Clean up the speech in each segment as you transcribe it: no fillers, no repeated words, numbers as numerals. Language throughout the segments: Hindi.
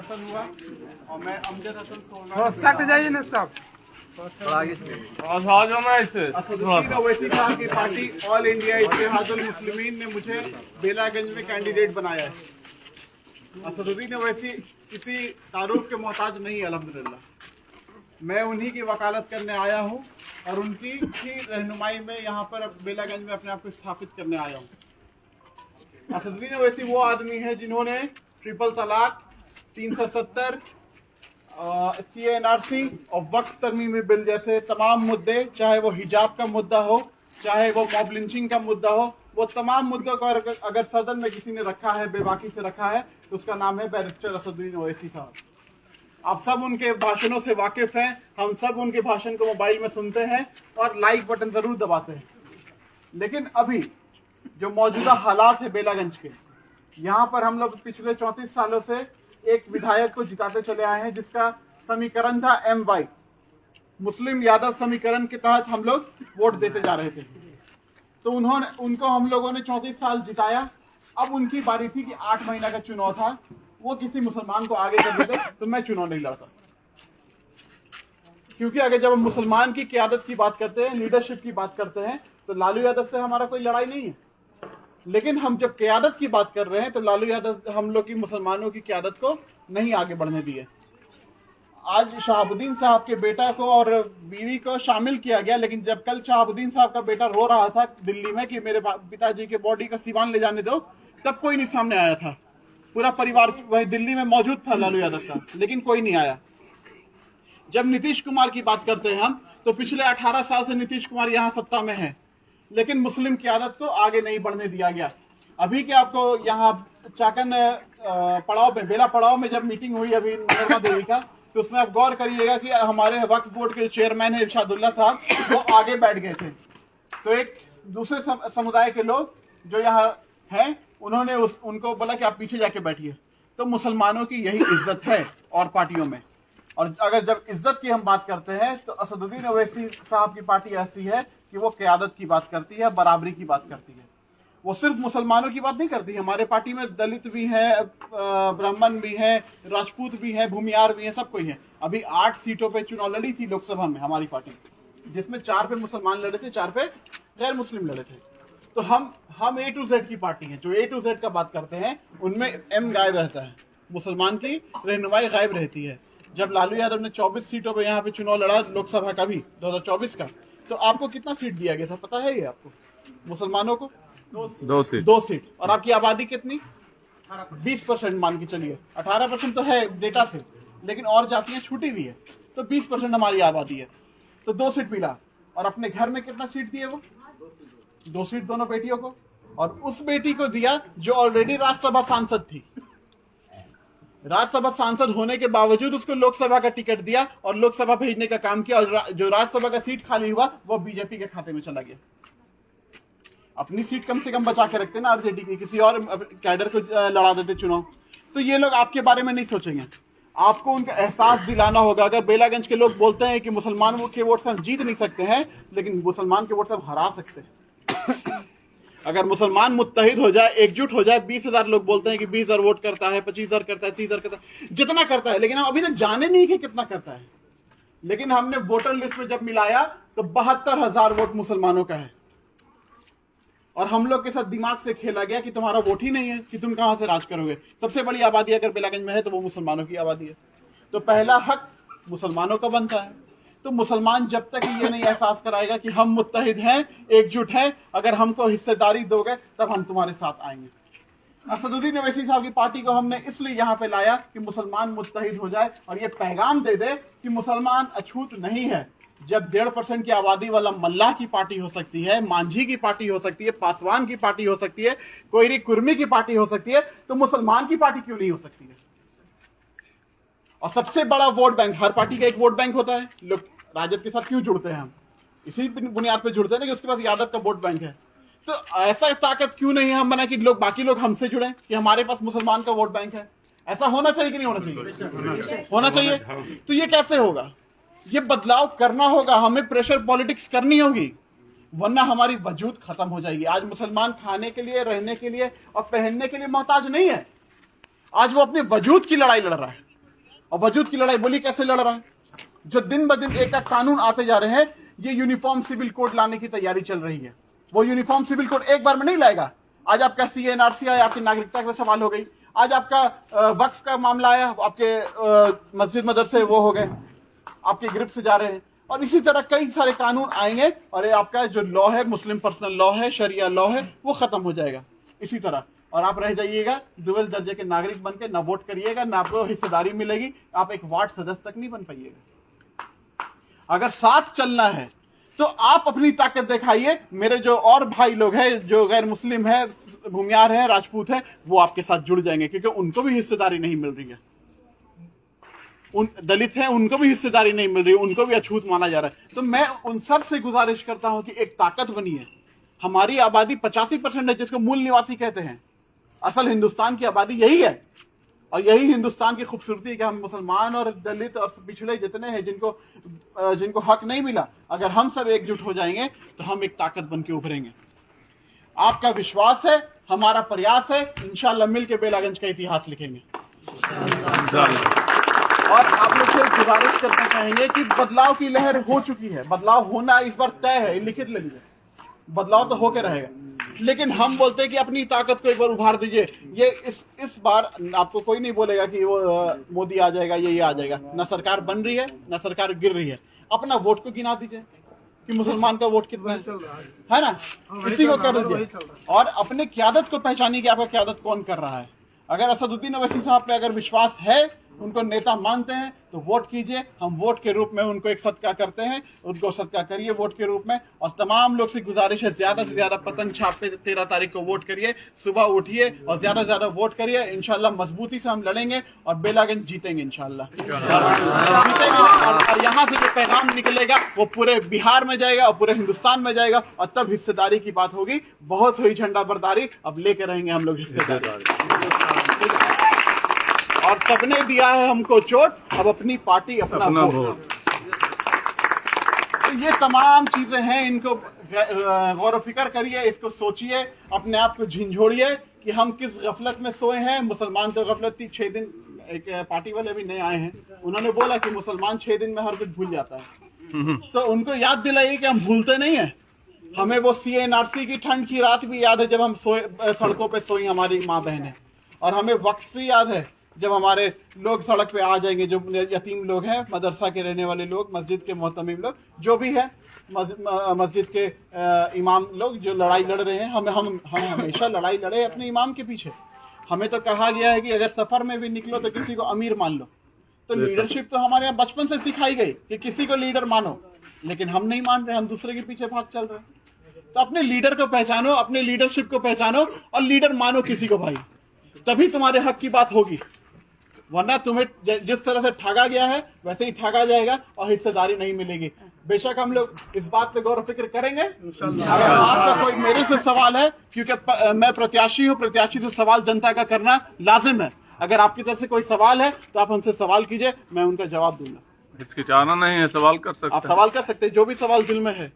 हसन हुआ और मैं अमजद हसन थोड़ा जाइए ना सब। असदुद्दीन ओवैसी साहब की party all India Ittehadul Muslimeen ने मुझे बेलागंज में कैंडिडेट बनाया है। असदुद्दीन ओवैसी किसी तारुफ के मोहताज नहीं है, अल्हम्दुलिल्लाह। मैं उन्हीं की वकालत करने आया हूँ और उनकी ही रहनुमाई में यहाँ पर बेलागंज में अपने आप को स्थापित करने आया हूँ। असदुद्दीन ओवैसी वो आदमी है जिन्होंने ट्रिपल तलाक, 370, CNRC और वक्फ तरमीमी बिल जैसे तमाम मुद्दे, चाहे वो हिजाब का मुद्दा हो, चाहे वो मॉब लिंचिंग का मुद्दा हो, वो तमाम मुद्दों को अगर सदन में किसी ने रखा है, बेबाकी से रखा है, तो उसका नाम है बैरिस्टर असदुद्दीन ओवैसी साहब। आप सब उनके भाषणों से वाकिफ हैं, हम सब उनके भाषण को मोबाइल में सुनते हैं और लाइक बटन जरूर दबाते हैं। लेकिन अभी जो मौजूदा हालात है बेलागंज के, यहाँ पर हम लोग पिछले 34 सालों से एक विधायक को जिताते चले आए हैं जिसका समीकरण था MY, मुस्लिम यादव समीकरण के तहत हम लोग वोट देते जा रहे थे। तो उनको हम लोगों ने 34 साल जिताया। अब उनकी बारी थी कि 8 महीना का चुनाव था, वो किसी मुसलमान को आगे कर देते तो मैं चुनाव नहीं लड़ता। क्योंकि अगर जब हम मुसलमान की क़यादत की बात करते हैं, लीडरशिप की बात करते हैं, तो लालू यादव से हमारा कोई लड़ाई नहीं है। लेकिन हम जब क़यादत की बात कर रहे हैं तो लालू यादव हम लोग की मुसलमानों की क़यादत को नहीं आगे बढ़ने दिए। आज शहाबुद्दीन साहब के बेटा को और बीवी को शामिल किया गया, लेकिन जब कल शहाबुद्दीन साहब का बेटा रो रहा था दिल्ली में कि मेरे पिताजी के बॉडी का सीवान ले जाने दो, तब कोई नहीं सामने आया था। पूरा परिवार वही दिल्ली में मौजूद था लालू यादव का, लेकिन कोई नहीं आया। जब नीतीश कुमार की बात करते हैं हम, तो पिछले 18 साल से नीतीश कुमार यहाँ सत्ता में है, लेकिन मुस्लिम क़यादत को आगे नहीं बढ़ने दिया गया। अभी के आपको यहाँ चाकन पड़ाव में, बेला पड़ाव में जब मीटिंग हुई अभी नर्मदा देवी का, तो उसमें आप गौर करिएगा कि हमारे वक्फ बोर्ड के चेयरमैन है इरशादुल्ला साहब, वो आगे बैठ गए थे। तो एक दूसरे समुदाय के लोग जो यहाँ हैं, उन्होंने उनको बोला कि आप पीछे जाके बैठिए। तो मुसलमानों की यही इज्जत है और पार्टियों में। और अगर जब इज्जत की हम बात करते हैं तो असदुद्दीन ओवैसी साहब की पार्टी ऐसी है कि वो क़यादत की बात करती है, बराबरी की बात करती है। वो सिर्फ मुसलमानों की बात नहीं करती है। हमारे पार्टी में दलित भी है, ब्राह्मण भी है, राजपूत भी है, भूमियार भी है, सब कोई है। अभी 8 सीटों पे चुनाव लड़ी थी लोकसभा में हमारी पार्टी, जिसमें 4 पे मुसलमान लड़े थे, 4 पे गैर मुस्लिम लड़े थे। तो हम A to Z की पार्टी है। जो A to Z का बात करते हैं उनमें M गायब रहता है, मुसलमान की रहनुमाई गायब रहती है। जब लालू यादव ने 24 सीटों पे यहाँ पे चुनाव लड़ा लोकसभा का भी 2024 का, तो आपको कितना सीट दिया गया था पता है ये आपको? मुसलमानों को 2 सीट। और आपकी आबादी कितनी? 20% मान के चलिए। 18% तो है डेटा से, लेकिन और जातियां छूटी हुई है, तो 20% हमारी आबादी है। तो 2 सीट मिला। और अपने घर में कितना सीट दिए वो? 2 सीट दोनों बेटियों को। और उस बेटी को दिया जो ऑलरेडी राज्यसभा सांसद थी। राज्यसभा सांसद होने के बावजूद उसको लोकसभा का टिकट दिया और लोकसभा भेजने का काम किया। और जो राज्यसभा का सीट खाली हुआ वो बीजेपी के खाते में चला गया। अपनी सीट कम से कम बचा के रखते ना आरजेडी की, किसी और कैडर को लड़ा देते चुनाव। तो ये लोग आपके बारे में नहीं सोचेंगे। आपको उनका एहसास दिलाना होगा। अगर बेलागंज के लोग बोलते हैं कि मुसलमानों के वोट से हम जीत नहीं सकते हैं, लेकिन मुसलमान के वोट से हम हरा सकते हैं। अगर मुसलमान मुत्तहिद हो जाए, एकजुट हो जाए, 20,000 लोग बोलते हैं कि 20,000 वोट करता है, 25,000 करता है, 30,000 करता है, जितना करता है, लेकिन हम अभी तक जाने नहीं कि कितना करता है। लेकिन हमने वोटर लिस्ट में जब मिलाया तो 72,000 वोट मुसलमानों का है। और हम लोग के साथ दिमाग से खेला गया कि तुम्हारा वोट ही नहीं है कि तुम कहां से राज करोगे। सबसे बड़ी आबादी अगर बेलागंज में है तो वो मुसलमानों की आबादी है। तो पहला हक मुसलमानों का बनता है। तो मुसलमान जब तक ये नहीं एहसास कराएगा कि हम मुत्तहिद हैं, एकजुट हैं, अगर हमको हिस्सेदारी दोगे तब हम तुम्हारे साथ आएंगे। असदुद्दीन ओवैसी साहब की पार्टी को हमने इसलिए यहाँ पे लाया कि मुसलमान मुत्तहिद हो जाए और ये पैगाम दे दे कि मुसलमान अछूत नहीं है। जब 1.5% की आबादी वाला मल्लाह की पार्टी हो सकती है, मांझी की पार्टी हो सकती है, पासवान की पार्टी हो सकती है, कोयरी कुर्मी की पार्टी हो सकती है, तो मुसलमान की पार्टी क्यों नहीं हो सकती है? और सबसे बड़ा वोट बैंक, हर पार्टी का एक वोट बैंक होता है। लोग राजद के साथ क्यों जुड़ते हैं? हम इसी बुनियाद पे जुड़ते हैं कि उसके पास यादव का वोट बैंक है। तो ऐसा ताकत क्यों नहीं है हम बना कि बाकी लोग हमसे जुड़े कि हमारे पास मुसलमान का वोट बैंक है? ऐसा होना चाहिए कि नहीं होना चाहिए? होना चाहिए। तो ये कैसे होगा? ये बदलाव करना होगा, हमें प्रेशर पॉलिटिक्स करनी होगी, वरना हमारी वजूद खत्म हो जाएगी। आज मुसलमान खाने के लिए, रहने के लिए और पहनने के लिए मोहताज नहीं है। आज वो अपने वजूद की लड़ाई लड़ रहा है। और वजूद की लड़ाई बोली कैसे लड़ रहा है? जो दिन ब दिन एक कानून आते जा रहे हैं, ये यूनिफॉर्म सिविल कोड लाने की तैयारी चल रही है। वो यूनिफॉर्म सिविल कोड एक बार में नहीं लाएगा। आज आपका CNRC आया, आपकी नागरिकता का सवाल हो गई। आज आपका वक्फ का मामला आया, आपके मस्जिद मदरसे वो हो गए, आपके ग्रिप से जा रहे हैं। और इसी तरह कई सारे कानून आएंगे और ये आपका जो लॉ है, मुस्लिम पर्सनल लॉ है, शरिया लॉ है, वो खत्म हो जाएगा इसी तरह। और आप रह जाइएगा दुबल दर्जे के नागरिक बनके, ना वोट करिएगा, ना आपको हिस्सेदारी मिलेगी, आप एक वार्ड सदस्य तक नहीं बन पाइएगा। अगर साथ चलना है तो आप अपनी ताकत दिखाइए। मेरे जो और भाई लोग हैं जो गैर मुस्लिम है, भूमियार है, राजपूत है, वो आपके साथ जुड़ जाएंगे, क्योंकि उनको भी हिस्सेदारी नहीं मिल रही है। उन दलित हैं, उनको भी हिस्सेदारी नहीं मिल रही है, उनको भी अछूत माना जा रहा है। तो मैं उन सब से गुजारिश करता हूं कि एक ताकत बनी है। हमारी आबादी 85% है, जिसको मूल निवासी कहते हैं। असल हिंदुस्तान की आबादी यही है, और यही हिंदुस्तान की खूबसूरती है कि हम मुसलमान और दलित और पिछड़े जितने हैं, जिनको हक नहीं मिला, अगर हम सब एकजुट हो जाएंगे तो हम एक ताकत बन के उभरेंगे। आपका विश्वास है, हमारा प्रयास है, इंशाअल्लाह मिलकर बेलागंज का इतिहास लिखेंगे। और आप लोग से गुजारिश करना चाहेंगे कि बदलाव की लहर हो चुकी है, बदलाव होना इस बार तय है, लिखित लगी है, बदलाव तो होकर रहेगा। लेकिन हम बोलते हैं कि अपनी ताकत को एक बार उभार दीजिए। ये इस बार आपको कोई नहीं बोलेगा कि वो मोदी आ जाएगा, ये आ जाएगा। ना सरकार बन रही है, ना सरकार गिर रही है। अपना वोट को गिना दीजिए कि मुसलमान का वोट कितना है ना, इसी को कर दीजिए। और अपने क़यादत को पहचानिए कि आपका क़यादत कौन कर रहा है। अगर असदुद्दीन ओवैसी साहब पे अगर विश्वास है, उनको नेता मानते हैं, तो वोट कीजिए। हम वोट के रूप में उनको एक सदका करते हैं, उनको सदका करिए वोट के रूप में। और तमाम लोग से गुजारिश है, ज्यादा से ज्यादा पतंग छाप पे 13 तारीख को वोट करिए। सुबह उठिए और ज्यादा से ज्यादा वोट करिए। इंशाल्लाह मजबूती से हम लड़ेंगे और बेलागंज जीतेंगे इंशाल्लाह। जीतेंगे और यहाँ से जो पैगाम निकलेगा वो पूरे बिहार में जाएगा और पूरे हिंदुस्तान में जाएगा। और तब हिस्सेदारी की बात होगी। बहुत हुई झंडा बरदारी, अब लेके रहेंगे हम लोग हिस्सेदारी। और सबने दिया है हमको चोट, अब अपनी पार्टी अपना वोट। तो ये तमाम चीजें हैं, इनको गौर फिक्र करिए, इसको सोचिए, अपने आप को झिंझोड़िए कि हम किस गफलत में सोए हैं। मुसलमान तो गफलत थी 6 दिन। एक पार्टी वाले भी नए आए हैं, उन्होंने बोला कि मुसलमान 6 दिन में हर कुछ भूल जाता है। तो उनको याद दिलाइए कि हम भूलते नहीं है। हमें वो CNRC की ठंड की रात भी याद है जब हम सड़कों पे सोई हमारी माँ बहनें। और हमें वक्त भी याद है जब हमारे लोग सड़क पे आ जाएंगे, जो यतीम लोग हैं, मदरसा के रहने वाले लोग, मस्जिद के मोहतमिम लोग, जो भी है, मस्जिद के इमाम लोग जो लड़ाई लड़ रहे हैं। हम हमेशा लड़ाई लड़े अपने इमाम के पीछे। हमें तो कहा गया है कि अगर सफर में भी निकलो तो किसी को अमीर मान लो। तो लीडरशिप तो हमारे यहाँ बचपन से सिखाई गई कि किसी को लीडर मानो, लेकिन हम नहीं मान रहे, हम दूसरे के पीछे भाग चल रहे हैं। तो अपने लीडर को पहचानो, अपने लीडरशिप को पहचानो और लीडर मानो किसी को भाई, तभी तुम्हारे हक की बात होगी। वरना तुम्हें जिस तरह से ठगा गया है वैसे ही ठगा जाएगा और हिस्सेदारी नहीं मिलेगी। बेशक हम लोग इस बात पे गौर फिक्र करेंगे। अगर आपका कोई मेरे से सवाल है, क्योंकि मैं प्रत्याशी हूँ, प्रत्याशी से सवाल जनता का करना लाजिम है। अगर आपकी तरफ से कोई सवाल है तो आप हमसे सवाल कीजिए, मैं उनका जवाब दूंगा। हिचकिचाना नहीं है, सवाल कर सकते हैं। आप सवाल कर सकते हैं, जो भी सवाल दिल में है।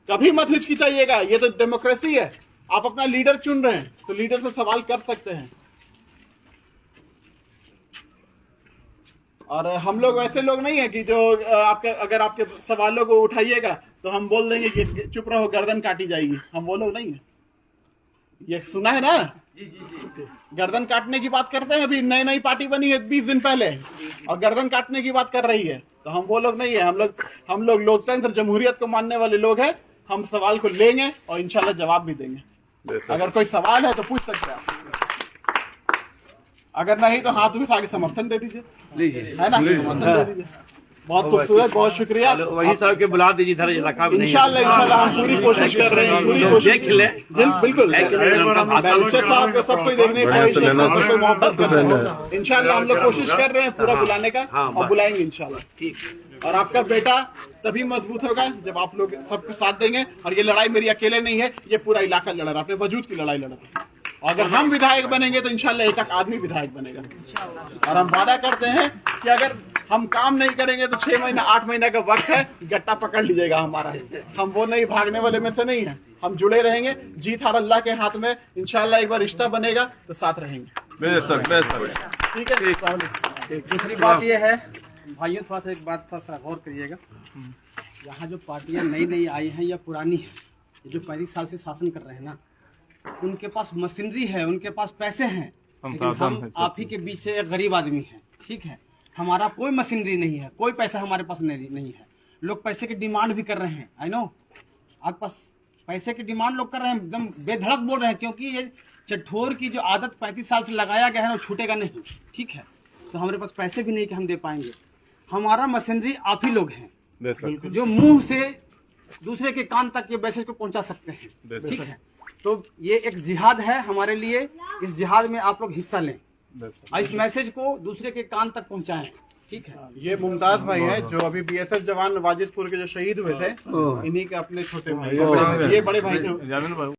कभी मत हिचकिचाइएगा, ये तो डेमोक्रेसी है। आप अपना लीडर चुन रहे हैं तो लीडर से सवाल कर सकते हैं। और हम लोग वैसे लोग नहीं है कि जो अगर आपके सवालों को उठाइएगा तो हम बोल देंगे कि चुप रहो, गर्दन काटी जाएगी। हम वो लोग नहीं है। ये सुना है ना? जी। गर्दन काटने की बात करते हैं। अभी नई पार्टी बनी है 20 दिन पहले और गर्दन काटने की बात कर रही है, तो हम वो लोग नहीं है। हम लोग लोकतंत्र, जमहूरियत को मानने वाले लोग हैं। हम सवाल को लेंगे और इंशाल्लाह जवाब भी देंगे। अगर कोई सवाल है तो पूछ सकते हैं, अगर नहीं तो हाथ उठा के समर्थन दे दीजिए, है ना? समर्थन दे दीजिए। बहुत खूबसूरत, बहुत शुक्रिया। वही साहब के बुला दीजिए इधर इलाका में। इंशाल्लाह हम पूरी कोशिश कर रहे हैं, पूरी कोशिश देख ले। बिल्कुल साहब को सब कोई देखने की मोहब्बत करते हैं। इंशाल्लाह हम लोग कोशिश कर रहे हैं पूरा बुलाने का और बुलाएंगे इंशाल्लाह। ठीक। और आपका बेटा तभी मजबूत होगा जब आप लोग सबको साथ देंगे। और ये लड़ाई मेरी अकेले नहीं है, ये पूरा इलाका लड़ रहा है, अपने वजूद की लड़ाई लड़ रहा है। अगर हम विधायक बनेंगे तो इंशाल्लाह एक आदमी विधायक बनेगा। और हम वादा करते हैं कि अगर हम काम नहीं करेंगे तो 6 महीना 8 महीना का वक्त है, गट्टा पकड़ लीजिएगा हमारा। हम वो नहीं, भागने वाले में से नहीं है। हम जुड़े रहेंगे, जीत हर अल्लाह के हाथ में। इंशाल्लाह एक बार रिश्ता बनेगा तो साथ रहेंगे। बेशक। ठीक है। दूसरी बात ये है भाइयों, थोड़ा सा एक बात थोड़ा सा गौर करिएगा। यहाँ जो पार्टियां नई नई आई हैं या पुरानी है, जो 35 साल से शासन कर रहे हैं ना, उनके पास मशीनरी है, उनके पास पैसे हैं, लेकिन हम आप ही के बीच से एक गरीब आदमी है, ठीक है। हमारा कोई मशीनरी नहीं है, कोई पैसा हमारे पास नहीं है। लोग पैसे की डिमांड भी कर रहे हैं, आई नो, आपके पास पैसे की डिमांड लोग कर रहे हैं, एकदम बेधड़क बोल रहे हैं, क्योंकि ये चटोर की जो आदत 35 साल से लगाया गया है ना, वो छूटेगा नहीं, ठीक है। तो हमारे पास पैसे भी नहीं कि हम दे पाएंगे। हमारा मशीनरी आप ही लोग हैं जो मुंह से दूसरे के कान तक ये मैसेज को पहुंचा सकते हैं, ठीक है। तो ये एक जिहाद है हमारे लिए, इस जिहाद में आप लोग हिस्सा लें, इस मैसेज को दूसरे के कान तक पहुंचाएं, ठीक है। ये मुमताज भाई हैं जो अभी बीएसएफ जवान वाजिदपुर के जो शहीद हुए थे, इन्हीं के अपने छोटे भाई, ये बड़े भाई थे। जामिल भाई